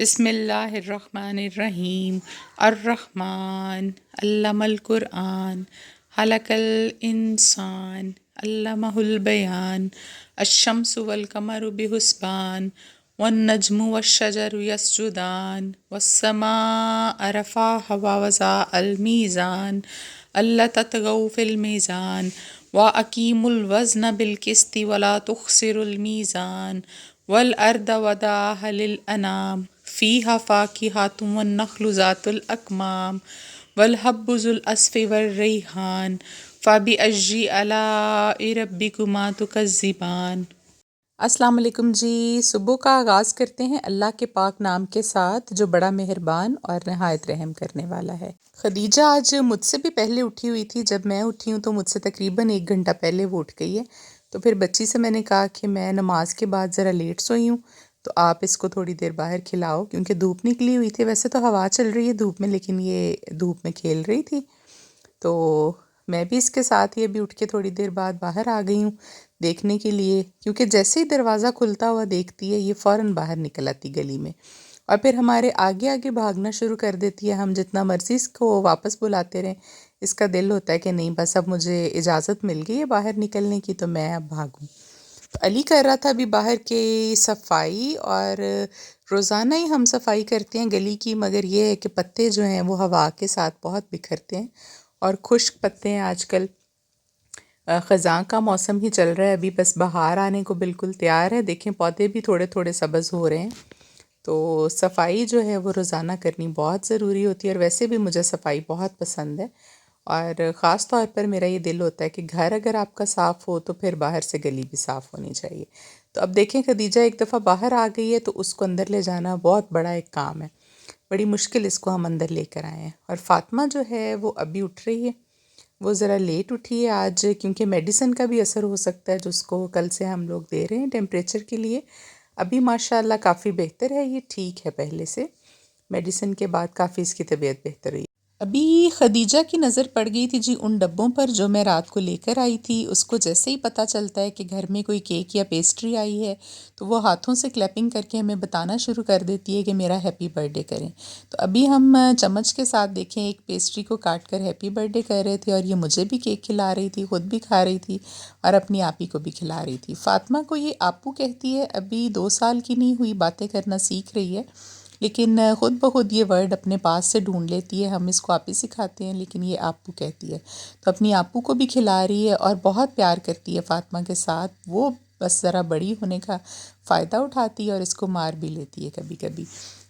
بسم اللہ الرحمن الرحیم۔ الرحمن علم القرآن خلق الانسان علمہ البیان الشمس والقمر بحسبان والنجم والشجر یسجدان والسماء رفعها ووضع الميزان ألا تطغوا في الميزان وأقيموا الوزن بالقسط ولا تخسروا الميزان والأرض وضعها للأنام فيها فاكهة والنخل ذات الأكمام والحب ذو العصف والريحان فبأي آلاء ربكما تكذبان۔ السلام علیکم جی، صبح کا آغاز کرتے ہیں اللہ کے پاک نام کے ساتھ جو بڑا مہربان اور نہایت رحم کرنے والا ہے۔ خدیجہ آج مجھ سے بھی پہلے اٹھی ہوئی تھی، جب میں اٹھی ہوں تو مجھ سے تقریباً 1 گھنٹہ پہلے وہ اٹھ گئی ہے۔ تو پھر بچی سے میں نے کہا کہ میں نماز کے بعد ذرا لیٹ سوئی ہوں تو آپ اس کو تھوڑی دیر باہر کھلاؤ، کیونکہ دھوپ نکلی ہوئی تھی۔ ویسے تو ہوا چل رہی ہے دھوپ میں، لیکن یہ دھوپ میں کھیل رہی تھی تو میں بھی اس کے ساتھ ہی ابھی اٹھ کے تھوڑی دیر بعد باہر آ گئی ہوں دیکھنے کے لیے، کیونکہ جیسے ہی دروازہ کھلتا ہوا دیکھتی ہے یہ فوراً باہر نکل آتی گلی میں اور پھر ہمارے آگے آگے بھاگنا شروع کر دیتی ہے۔ ہم جتنا مرضی اس کو واپس بلاتے رہیں، اس کا دل ہوتا ہے کہ نہیں بس اب مجھے اجازت مل گئی ہے باہر نکلنے کی تو میں اب بھاگوں۔ تو علی کر رہا تھا ابھی باہر کی صفائی، اور روزانہ ہی ہم صفائی کرتے ہیں گلی کی، مگر یہ ہے کہ پتے جو ہیں وہ ہوا کے ساتھ بہت بکھرتے ہیں اور خشک پتے ہیں آج کل۔ خزاں کا موسم ہی چل رہا ہے ابھی، بس بہار آنے کو بالکل تیار ہے۔ دیکھیں پودے بھی تھوڑے تھوڑے سبز ہو رہے ہیں، تو صفائی جو ہے وہ روزانہ کرنی بہت ضروری ہوتی ہے، اور ویسے بھی مجھے صفائی بہت پسند ہے، اور خاص طور پر میرا یہ دل ہوتا ہے کہ گھر اگر آپ کا صاف ہو تو پھر باہر سے گلی بھی صاف ہونی چاہیے۔ تو اب دیکھیں خدیجہ ایک دفعہ باہر آ گئی ہے تو اس کو اندر لے جانا بہت بڑا ایک کام ہے، بڑی مشکل اس کو ہم اندر لے کر آئے ہیں۔ اور فاطمہ جو ہے وہ ابھی اٹھ رہی ہے، وہ ذرا لیٹ اٹھی ہے آج، کیونکہ میڈیسن کا بھی اثر ہو سکتا ہے جو اس کو کل سے ہم لوگ دے رہے ہیں ٹیمپریچر کے لیے۔ ابھی ماشاءاللہ کافی بہتر ہے، یہ ٹھیک ہے پہلے سے، میڈیسن کے بعد کافی اس کی طبیعت بہتر ہوئی۔ ابھی خدیجہ کی نظر پڑ گئی تھی جی ان ڈبوں پر جو میں رات کو لے کر آئی تھی۔ اس کو جیسے ہی پتہ چلتا ہے کہ گھر میں کوئی کیک یا پیسٹری آئی ہے تو وہ ہاتھوں سے کلیپنگ کر کے ہمیں بتانا شروع کر دیتی ہے کہ میرا ہیپی برتھ ڈے کریں۔ تو ابھی ہم چمچ کے ساتھ دیکھیں ایک پیسٹری کو کاٹ کر ہیپی برتھ ڈے کر رہے تھے، اور یہ مجھے بھی کیک کھلا رہی تھی، خود بھی کھا رہی تھی اور اپنی آپی کو بھی کھلا رہی تھی۔ فاطمہ کو یہ آپو کہتی ہے، ابھی 2 سال کی نہیں ہوئی، باتیں کرنا سیکھ رہی ہے، لیکن خود بخود یہ ورڈ اپنے پاس سے ڈھونڈ لیتی ہے۔ ہم اس کو آپی سکھاتے ہیں لیکن یہ آپو کہتی ہے، تو اپنی آپو کو بھی کھلا رہی ہے اور بہت پیار کرتی ہے فاطمہ کے ساتھ۔ وہ بس ذرا بڑی ہونے کا فائدہ اٹھاتی ہے اور اس کو مار بھی لیتی ہے کبھی کبھی۔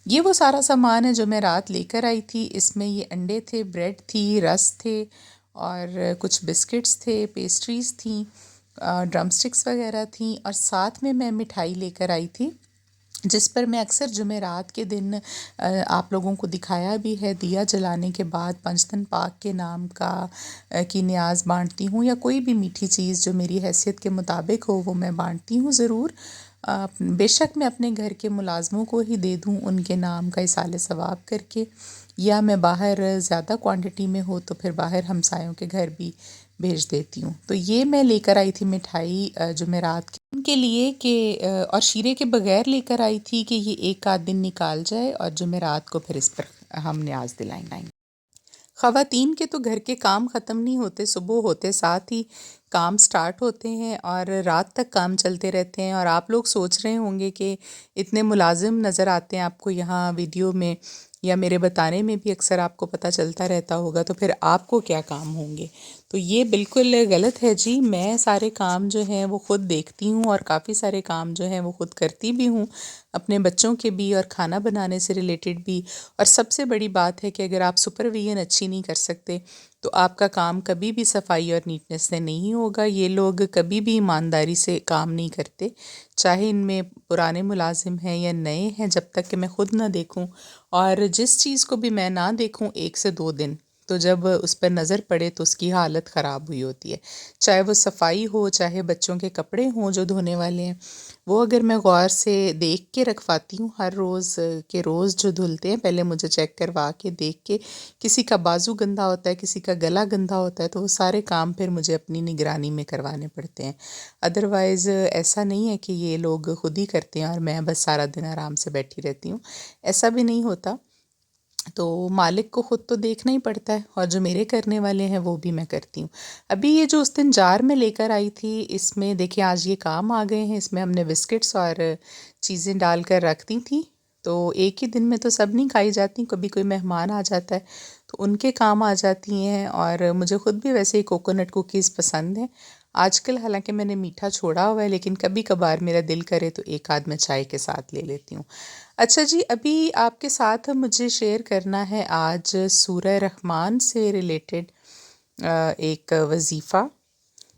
یہ وہ سارا سامان ہے جو میں رات لے کر آئی تھی، اس میں یہ انڈے تھے، بریڈ تھی، رس تھے اور کچھ بسکٹس تھے، پیسٹریز تھیں، ڈرم سٹکس وغیرہ تھیں، اور ساتھ میں مٹھائی لے کر آئی تھی جس پر میں اکثر جمعرات کے دن آپ لوگوں کو دکھایا بھی ہے، دیا جلانے کے بعد پنجتن پاک کے نام کا کی نیاز بانٹتی ہوں، یا کوئی بھی میٹھی چیز جو میری حیثیت کے مطابق ہو وہ میں بانٹتی ہوں ضرور۔ بے شک میں اپنے گھر کے ملازموں کو ہی دے دوں ان کے نام کا ایصال ثواب کر کے، یا میں باہر زیادہ کوانٹٹی میں ہو تو پھر باہر ہمسایوں کے گھر بھی بھیج دیتی ہوں۔ تو یہ میں لے کر آئی تھی مٹھائی جمعرات ان کے لیے کہ اور شیرے کے بغیر لے کر آئی تھی کہ یہ 1 آدھ دن نکال جائے اور جمعرات کو پھر اس پر ہم نیاز دلائیں گے۔ خواتین کے تو گھر کے کام ختم نہیں ہوتے، صبح ہوتے ساتھ ہی کام سٹارٹ ہوتے ہیں اور رات تک کام چلتے رہتے ہیں، اور آپ لوگ سوچ رہے ہوں گے کہ اتنے ملازم نظر آتے ہیں آپ کو یہاں ویڈیو میں یا میرے بتانے میں بھی اکثر آپ کو پتہ چلتا رہتا ہوگا، تو پھر آپ کو کیا کام ہوں گے؟ تو یہ بالکل غلط ہے جی۔ میں سارے کام جو ہیں وہ خود دیکھتی ہوں اور کافی سارے کام جو ہیں وہ خود کرتی بھی ہوں، اپنے بچوں کے بھی اور کھانا بنانے سے ریلیٹڈ بھی۔ اور سب سے بڑی بات ہے کہ اگر آپ سپرویژن اچھی نہیں کر سکتے تو آپ کا کام کبھی بھی صفائی اور نیٹنس سے نہیں ہوگا۔ یہ لوگ کبھی بھی ایمانداری سے کام نہیں کرتے، چاہے ان میں پرانے ملازم ہیں یا نئے ہیں، جب تک کہ میں خود نہ دیکھوں، اور جس چیز کو بھی میں نہ دیکھوں 1 سے 2 دن، تو جب اس پر نظر پڑے تو اس کی حالت خراب ہوئی ہوتی ہے، چاہے وہ صفائی ہو، چاہے بچوں کے کپڑے ہوں جو دھونے والے ہیں۔ وہ اگر میں غور سے دیکھ کے رکھواتی ہوں ہر روز کے روز جو دھلتے ہیں، پہلے مجھے چیک کروا کے دیکھ کے، کسی کا بازو گندا ہوتا ہے، کسی کا گلا گندا ہوتا ہے، تو وہ سارے کام پھر مجھے اپنی نگرانی میں کروانے پڑتے ہیں۔ ادروائز ایسا نہیں ہے کہ یہ لوگ خود ہی کرتے ہیں اور میں بس سارا دن آرام سے بیٹھی رہتی ہوں، ایسا بھی نہیں ہوتا۔ تو مالک کو خود تو دیکھنا ہی پڑتا ہے، اور جو میرے کرنے والے ہیں وہ بھی میں کرتی ہوں۔ ابھی یہ جو اس دن جار میں لے کر آئی تھی، اس میں دیکھیں آج یہ کام آ گئے ہیں، اس میں ہم نے بسکٹس اور چیزیں ڈال کر رکھ دی تھیں، تو ایک ہی دن میں تو سب نہیں کھائی جاتی، کبھی کوئی مہمان آ جاتا ہے تو ان کے کام آ جاتی ہیں، اور مجھے خود بھی ویسے ہی کوکونٹ کوکیز پسند ہیں۔ آج کل حالانکہ میں نے میٹھا چھوڑا ہوا ہے، لیکن کبھی کبھار میرا دل کرے تو ایک آدھ میں چائے کے ساتھ لے لیتی ہوں۔ اچھا جی، ابھی آپ کے ساتھ مجھے شیئر کرنا ہے آج سورہ رحمان سے ریلیٹڈ ایک وظیفہ،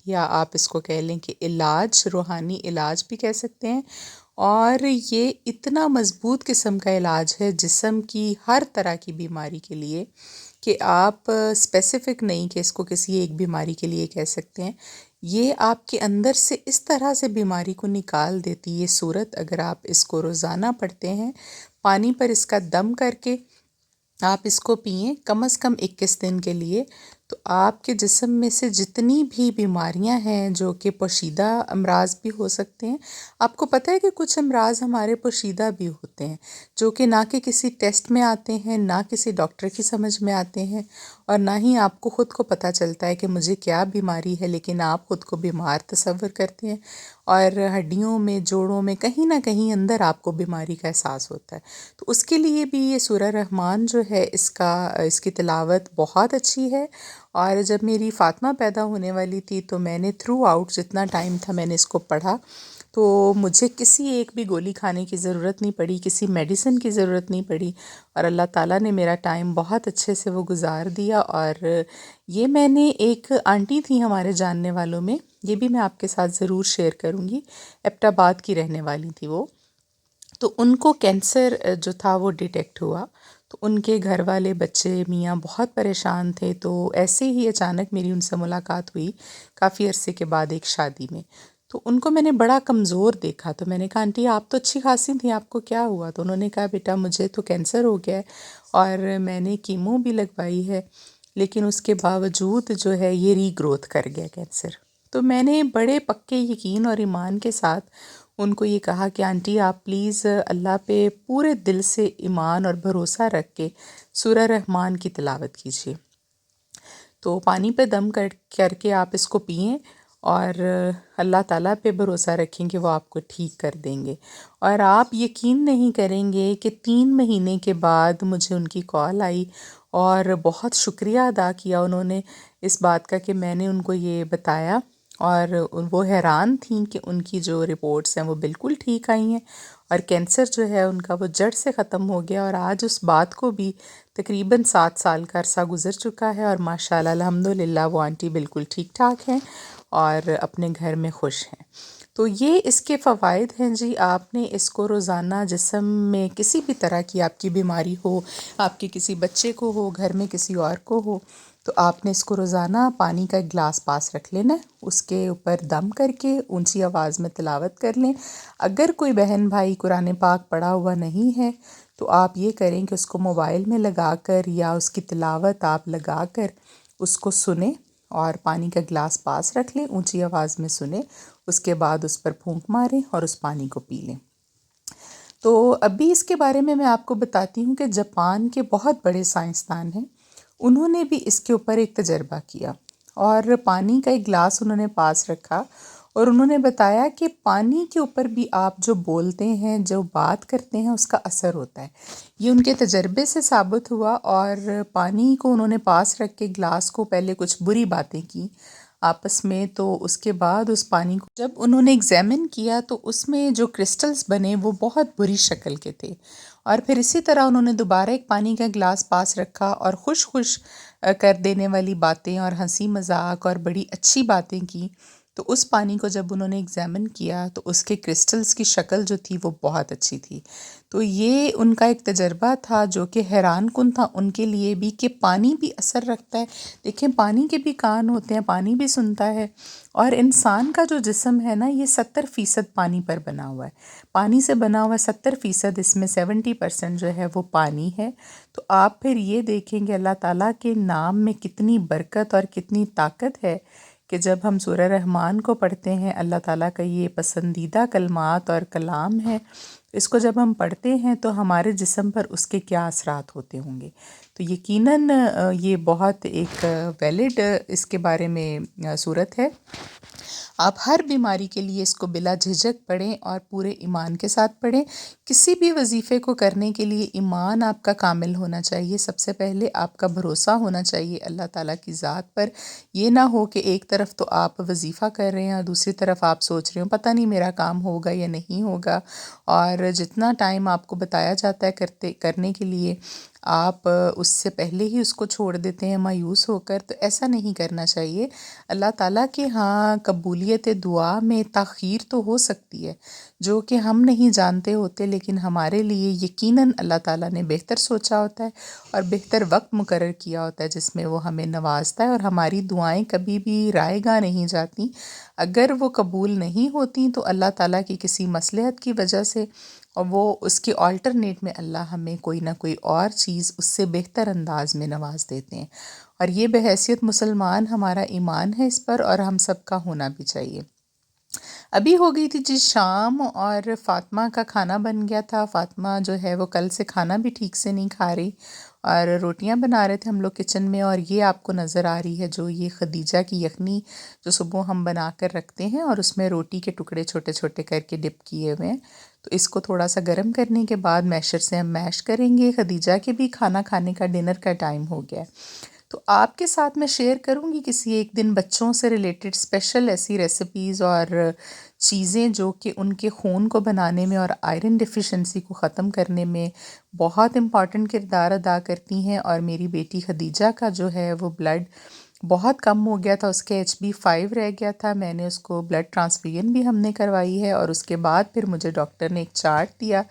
یا آپ اس کو کہہ لیں کہ علاج، روحانی علاج بھی کہہ سکتے ہیں، اور یہ اتنا مضبوط قسم کا علاج ہے جسم کی ہر طرح کی بیماری کے لیے، کہ آپ اسپیسیفک نہیں کہ اس کو کسی ایک بیماری کے لیے کہہ سکتے ہیں، یہ آپ کے اندر سے اس طرح سے بیماری کو نکال دیتی ہے صورت۔ اگر آپ اس کو روزانہ پڑھتے ہیں، پانی پر اس کا دم کر کے آپ اس کو پئیں کم از کم 21 دن کے لیے، تو آپ کے جسم میں سے جتنی بھی بیماریاں ہیں جو کہ پوشیدہ امراض بھی ہو سکتے ہیں، آپ کو پتہ ہے کہ کچھ امراض ہمارے پوشیدہ بھی ہوتے ہیں، جو کہ نہ کہ کسی ٹیسٹ میں آتے ہیں، نہ کسی ڈاکٹر کی سمجھ میں آتے ہیں، اور نہ ہی آپ کو خود کو پتہ چلتا ہے کہ مجھے کیا بیماری ہے، لیکن آپ خود کو بیمار تصور کرتے ہیں، اور ہڈیوں میں، جوڑوں میں، کہیں نہ کہیں اندر آپ کو بیماری کا احساس ہوتا ہے۔ تو اس کے لیے بھی یہ سورہ رحمان جو ہے، اس کی تلاوت بہت اچھی ہے، اور جب میری فاطمہ پیدا ہونے والی تھی تو میں نے تھرو آؤٹ جتنا ٹائم تھا میں نے اس کو پڑھا، تو مجھے کسی ایک بھی گولی کھانے کی ضرورت نہیں پڑی، کسی میڈیسن کی ضرورت نہیں پڑی، اور اللہ تعالیٰ نے میرا ٹائم بہت اچھے سے وہ گزار دیا۔ اور یہ میں نے ایک آنٹی تھی ہمارے جاننے والوں میں، یہ بھی میں آپ کے ساتھ ضرور شیئر کروں گی، ایبٹ آباد کی رہنے والی تھی وہ، تو ان کو کینسر جو تھا وہ ڈیٹیکٹ ہوا، تو ان کے گھر والے، بچے، میاں بہت پریشان تھے، تو ایسے ہی اچانک میری ان سے ملاقات ہوئی کافی عرصے کے بعد ایک شادی میں، تو ان کو میں نے بڑا کمزور دیکھا، تو میں نے کہا آنٹی آپ تو اچھی خاصی تھیں، آپ کو کیا ہوا؟ تو انہوں نے کہا بیٹا مجھے تو کینسر ہو گیا ہے، اور میں نے کیمو بھی لگوائی ہے، لیکن اس کے باوجود جو ہے یہ ری گروتھ کر گیا کینسر۔ تو میں نے بڑے پکے یقین اور ایمان کے ساتھ ان کو یہ کہا کہ آنٹی آپ پلیز اللہ پہ پورے دل سے ایمان اور بھروسہ رکھ کے سورہ رحمان کی تلاوت کیجیے، تو پانی پہ دم کر کے آپ اس کو پئیں، اور اللہ تعالیٰ پہ بھروسہ رکھیں کہ وہ آپ کو ٹھیک کر دیں گے۔ اور آپ یقین نہیں کریں گے کہ 3 مہینے کے بعد مجھے ان کی کال آئی، اور بہت شکریہ ادا کیا انہوں نے اس بات کا کہ میں نے ان کو یہ بتایا، اور وہ حیران تھیں کہ ان کی جو رپورٹس ہیں وہ بالکل ٹھیک آئی ہیں، اور کینسر جو ہے ان کا وہ جڑ سے ختم ہو گیا، اور آج اس بات کو بھی تقریباً 7 سال کا عرصہ گزر چکا ہے، اور ماشاءاللہ الحمدللہ وہ آنٹی بالکل ٹھیک ٹھاک ہیں اور اپنے گھر میں خوش ہیں۔ تو یہ اس کے فوائد ہیں جی، آپ نے اس کو روزانہ جسم میں کسی بھی طرح کی آپ کی بیماری ہو، آپ کے کسی بچے کو ہو، گھر میں کسی اور کو ہو، تو آپ نے اس کو روزانہ پانی کا ایک گلاس پاس رکھ لینا ہے، اس کے اوپر دم کر کے اونچی آواز میں تلاوت کر لیں۔ اگر کوئی بہن بھائی قرآن پاک پڑھا ہوا نہیں ہے تو آپ یہ کریں کہ اس کو موبائل میں لگا کر یا اس کی تلاوت آپ لگا کر اس کو سنیں، اور پانی کا گلاس پاس رکھ لیں، اونچی آواز میں سنیں، اس کے بعد اس پر پھونک ماریں اور اس پانی کو پی لیں۔ تو ابھی اس کے بارے میں آپ کو بتاتی ہوں کہ جاپان کے بہت بڑے سائنسدان ہیں، انہوں نے بھی اس کے اوپر ایک تجربہ کیا، اور پانی کا ایک گلاس انہوں نے پاس رکھا، اور انہوں نے بتایا کہ پانی کے اوپر بھی آپ جو بولتے ہیں، جو بات کرتے ہیں، اس کا اثر ہوتا ہے۔ یہ ان کے تجربے سے ثابت ہوا، اور پانی کو انہوں نے پاس رکھ کے گلاس کو پہلے کچھ بری باتیں کی آپس میں، تو اس کے بعد اس پانی کو جب انہوں نے ایگزامن کیا تو اس میں جو کرسٹلز بنے وہ بہت بری شکل کے تھے، اور پھر اسی طرح انہوں نے دوبارہ ایک پانی کا گلاس پاس رکھا، اور خوش کر دینے والی باتیں اور ہنسی مذاق اور بڑی اچھی باتیں کی، تو اس پانی کو جب انہوں نے ایگزامن کیا تو اس کے کرسٹلز کی شکل جو تھی وہ بہت اچھی تھی. تو یہ ان کا ایک تجربہ تھا جو کہ حیران کن تھا ان کے لیے بھی کہ پانی بھی اثر رکھتا ہے. دیکھیں پانی کے بھی کان ہوتے ہیں، پانی بھی سنتا ہے. اور انسان کا جو جسم ہے نا یہ 70% پانی پر بنا ہوا ہے، پانی سے بنا ہوا ہے 70%، اس میں 70% جو ہے وہ پانی ہے. تو آپ پھر یہ دیکھیں کہ اللہ تعالیٰ کے نام میں کتنی برکت اور کتنی طاقت ہے کہ جب ہم سورہ رحمان کو پڑھتے ہیں، اللہ تعالیٰ کا یہ پسندیدہ کلمات اور کلام ہے، اس کو جب ہم پڑھتے ہیں تو ہمارے جسم پر اس کے کیا اثرات ہوتے ہوں گے. تو یقیناً یہ بہت ایک ویلڈ اس کے بارے میں صورت ہے. آپ ہر بیماری کے لیے اس کو بلا جھجک پڑھیں اور پورے ایمان کے ساتھ پڑھیں. کسی بھی وظیفے کو کرنے کے لیے ایمان آپ کا کامل ہونا چاہیے. سب سے پہلے آپ کا بھروسہ ہونا چاہیے اللہ تعالیٰ کی ذات پر. یہ نہ ہو کہ ایک طرف تو آپ وظیفہ کر رہے ہیں اور دوسری طرف آپ سوچ رہے ہوں پتہ نہیں میرا کام ہوگا یا نہیں ہوگا، اور جتنا ٹائم آپ کو بتایا جاتا ہے کرنے کے لیے آپ اس سے پہلے ہی اس کو چھوڑ دیتے ہیں مایوس ہو کر. تو ایسا نہیں کرنا چاہیے. اللہ تعالیٰ کے ہاں قبولیت دعا میں تاخیر تو ہو سکتی ہے جو کہ ہم نہیں جانتے ہوتے، لیکن ہمارے لیے یقیناً اللہ تعالیٰ نے بہتر سوچا ہوتا ہے اور بہتر وقت مقرر کیا ہوتا ہے جس میں وہ ہمیں نوازتا ہے. اور ہماری دعائیں کبھی بھی رائے گاہ نہیں جاتی. اگر وہ قبول نہیں ہوتی تو اللہ تعالیٰ کی کسی مصلحت کی وجہ سے، اور وہ اس کے آلٹرنیٹ میں اللہ ہمیں کوئی نہ کوئی اور چیز اس سے بہتر انداز میں نواز دیتے ہیں. اور یہ بحیثیت مسلمان ہمارا ایمان ہے اس پر، اور ہم سب کا ہونا بھی چاہیے. ابھی ہو گئی تھی جی شام اور فاطمہ کا کھانا بن گیا تھا. فاطمہ جو ہے وہ کل سے کھانا بھی ٹھیک سے نہیں کھا رہی اور روٹیاں بنا رہے تھے ہم لوگ کچن میں. اور یہ آپ کو نظر آ رہی ہے جو یہ خدیجہ کی یخنی جو صبح ہم بنا کر رکھتے ہیں اور اس میں روٹی کے ٹکڑے چھوٹے چھوٹے کر کے ڈپ کیے ہوئے ہیں. تو اس کو تھوڑا سا گرم کرنے کے بعد میشر سے ہم میش کریں گے. خدیجہ کے بھی کھانا کھانے کا ڈنر کا ٹائم ہو گیا. تو آپ کے ساتھ میں شیئر کروں گی کسی ایک دن بچوں سے ریلیٹڈ اسپیشل ایسی ریسیپیز اور چیزیں جو کہ ان کے خون کو بنانے میں اور آئرن ڈیفیشنسی کو ختم کرنے میں بہت امپورٹنٹ کردار ادا کرتی ہیں. اور میری بیٹی خدیجہ کا جو ہے وہ بلڈ بہت کم ہو گیا تھا، اس کے HB5 رہ گیا تھا. میں نے اس کو بلڈ ٹرانسفیوژن بھی ہم نے کروائی ہے، اور اس کے بعد پھر مجھے ڈاکٹر نے ایک چارٹ دیا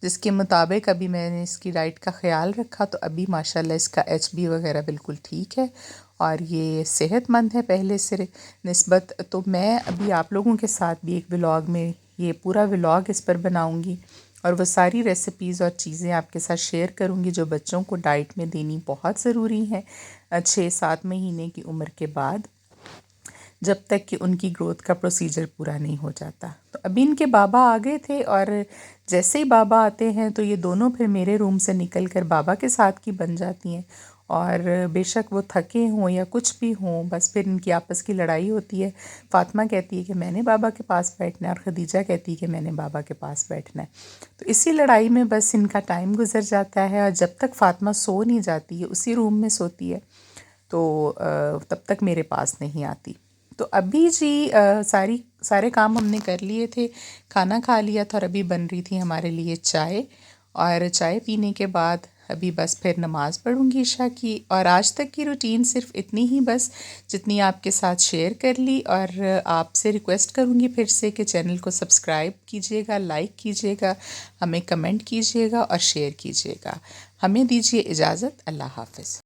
جس کے مطابق ابھی میں نے اس کی ڈائٹ کا خیال رکھا. تو ابھی ماشاءاللہ اس کا HB وغیرہ بالکل ٹھیک ہے اور یہ صحت مند ہے پہلے سے نسبت. تو میں ابھی آپ لوگوں کے ساتھ بھی ایک ولاگ میں یہ پورا ولاگ اس پر بناؤں گی اور وہ ساری ریسیپیز اور چیزیں آپ کے ساتھ شیئر کروں گی جو بچوں کو ڈائٹ میں دینی بہت ضروری ہیں 6-7 مہینے کی عمر کے بعد، جب تک کہ ان کی گروتھ کا پروسیجر پورا نہیں ہو جاتا. تو ابھی ان کے بابا آ گئے تھے اور جیسے ہی بابا آتے ہیں تو یہ دونوں پھر میرے روم سے نکل کر بابا کے ساتھ کی بن جاتی ہیں. اور بے شک وہ تھکے ہوں یا کچھ بھی ہوں، بس پھر ان کی آپس کی لڑائی ہوتی ہے. فاطمہ کہتی ہے کہ میں نے بابا کے پاس بیٹھنا ہے اور خدیجہ کہتی ہے کہ میں نے بابا کے پاس بیٹھنا ہے. تو اسی لڑائی میں بس ان کا ٹائم گزر جاتا ہے. اور جب تک فاطمہ سو نہیں جاتی ہے اسی روم میں سوتی ہے تو تب تک میرے پاس نہیں آتی. تو ابھی جی سارے کام ہم نے کر لیے تھے، کھانا کھا لیا تھا اور ابھی بن رہی تھی ہمارے لیے چائے. اور چائے پینے کے بعد ابھی بس پھر نماز پڑھوں گی عشاء کی. اور آج تک کی روٹین صرف اتنی ہی بس جتنی آپ کے ساتھ شیئر کر لی. اور آپ سے ریکویسٹ کروں گی پھر سے کہ چینل کو سبسکرائب کیجیے گا، لائک کیجیے گا، ہمیں کمنٹ کیجیے گا اور شیئر کیجیے گا. ہمیں دیجیے اجازت. اللہ حافظ.